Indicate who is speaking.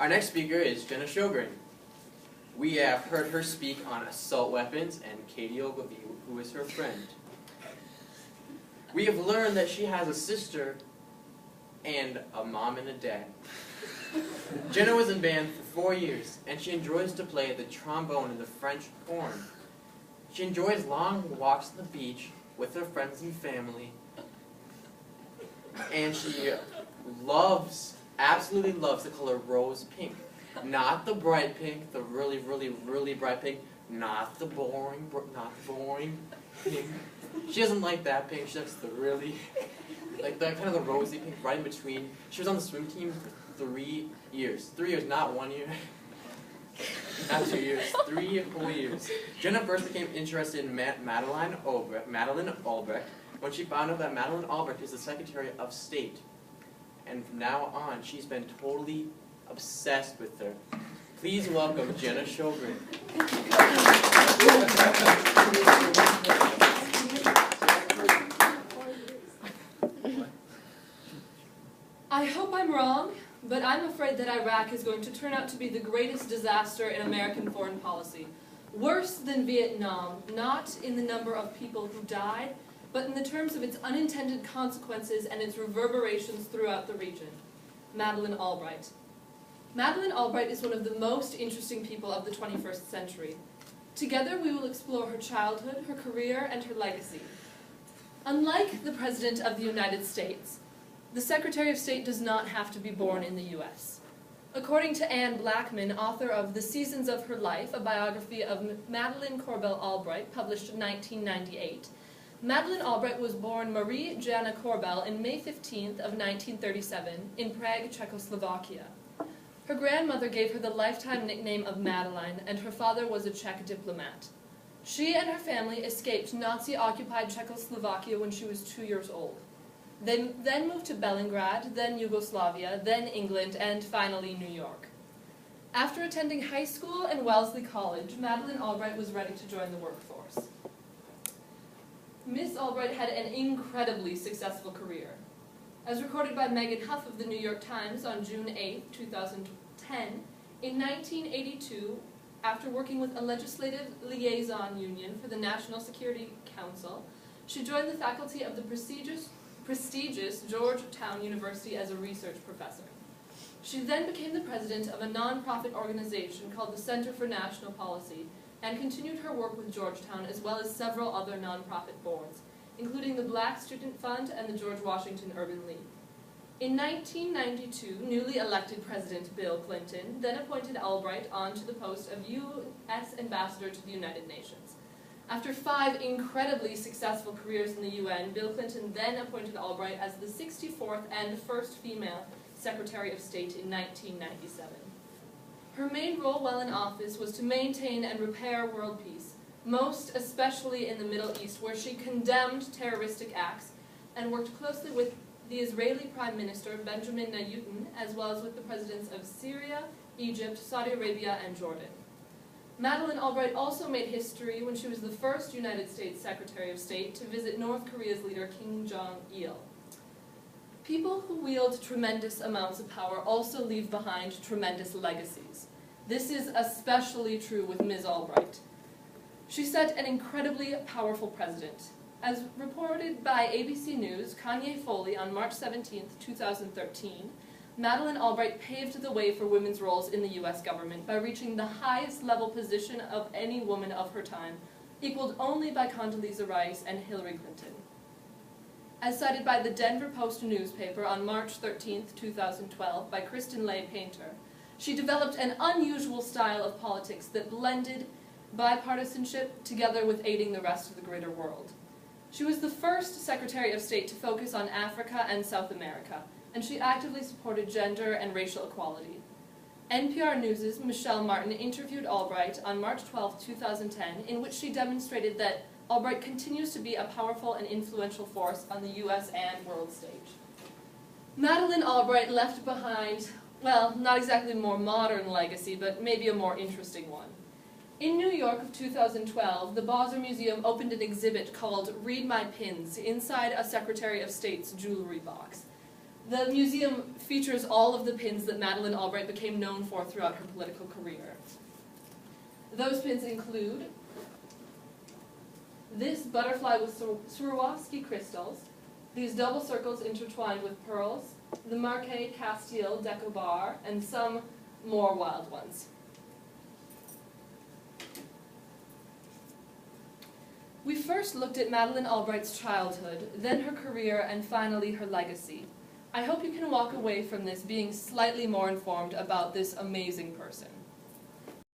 Speaker 1: Our next speaker is Jenna. We have heard her speak on assault weapons and Katie Ogilvy, who is her friend. We have learned that she has a sister and a mom and a dad. Jenna was in band for 4 years, and she enjoys to play the trombone and the French horn. She enjoys long walks on the beach with her friends and family, and she absolutely loves the color rose pink. Not the bright pink, the really, really, really bright pink, not the boring pink. She doesn't like that pink, she likes the really, like the kind of the rosy pink right in between. She was on the swim team for 3 years. 3 years, not 1 year. Not 2 years, 3 whole years. Jenna first became interested in Madeleine Albright when she found out that Madeleine Albright is the Secretary of State. And from now on, she's been totally obsessed with her. Please welcome Jenna Shogren.
Speaker 2: I hope I'm wrong, but I'm afraid that Iraq is going to turn out to be the greatest disaster in American foreign policy. Worse than Vietnam, not in the number of people who died, but in the terms of its unintended consequences and its reverberations throughout the region. Madeleine Albright. Madeleine Albright is one of the most interesting people of the 21st century. Together we will explore her childhood, her career, and her legacy. Unlike the President of the United States, the Secretary of State does not have to be born in the U.S. According to Anne Blackman, author of The Seasons of Her Life, a biography of Madeleine Corbell Albright, published in 1998, Madeleine Albright was born Marie Jana Corbell on May 15th of 1937 in Prague, Czechoslovakia. Her grandmother gave her the lifetime nickname of Madeline, and her father was a Czech diplomat. She and her family escaped Nazi-occupied Czechoslovakia when she was 2 years old. They then moved to Belgrade, then Yugoslavia, then England, and finally New York. After attending high school and Wellesley College, Madeleine Albright was ready to join the workforce. Miss Albright had an incredibly successful career. As recorded by Megan Huff of the New York Times on June 8, 2010, in 1982, after working with a legislative liaison union for the National Security Council, she joined the faculty of the prestigious Georgetown University as a research professor. She then became the president of a nonprofit organization called the Center for National Policy and continued her work with Georgetown as well as several other nonprofit boards, including the Black Student Fund and the George Washington Urban League. In 1992, newly elected President Bill Clinton then appointed Albright onto the post of U.S. Ambassador to the United Nations. After 5 incredibly successful careers in the UN, Bill Clinton then appointed Albright as the 64th and first female Secretary of State in 1997. Her main role while in office was to maintain and repair world peace, most especially in the Middle East, where she condemned terroristic acts and worked closely with the Israeli Prime Minister Benjamin Netanyahu, as well as with the presidents of Syria, Egypt, Saudi Arabia, and Jordan. Madeleine Albright also made history when she was the first United States Secretary of State to visit North Korea's leader Kim Jong-il. People who wield tremendous amounts of power also leave behind tremendous legacies. This is especially true with Ms. Albright. She set an incredibly powerful precedent. As reported by ABC News, Kanye Foley on March 17, 2013, Madeleine Albright paved the way for women's roles in the U.S. government by reaching the highest level position of any woman of her time, equaled only by Condoleezza Rice and Hillary Clinton. As cited by the Denver Post newspaper on March 13, 2012, by Kristen Leigh Painter, she developed an unusual style of politics that blended bipartisanship together with aiding the rest of the greater world. She was the first Secretary of State to focus on Africa and South America, and she actively supported gender and racial equality. NPR News' Michelle Martin interviewed Albright on March 12, 2010, in which she demonstrated that Albright continues to be a powerful and influential force on the U.S. and world stage. Madeleine Albright left behind, well, not exactly a more modern legacy, but maybe a more interesting one. In New York of 2012, the Bosser Museum opened an exhibit called Read My Pins inside a Secretary of State's jewelry box. The museum features all of the pins that Madeleine Albright became known for throughout her political career. Those pins include this butterfly with Swarovski crystals, these double circles intertwined with pearls, the Marquet Castile Deco bar, and some more wild ones. We first looked at Madeleine Albright's childhood, then her career, and finally her legacy. I hope you can walk away from this being slightly more informed about this amazing person.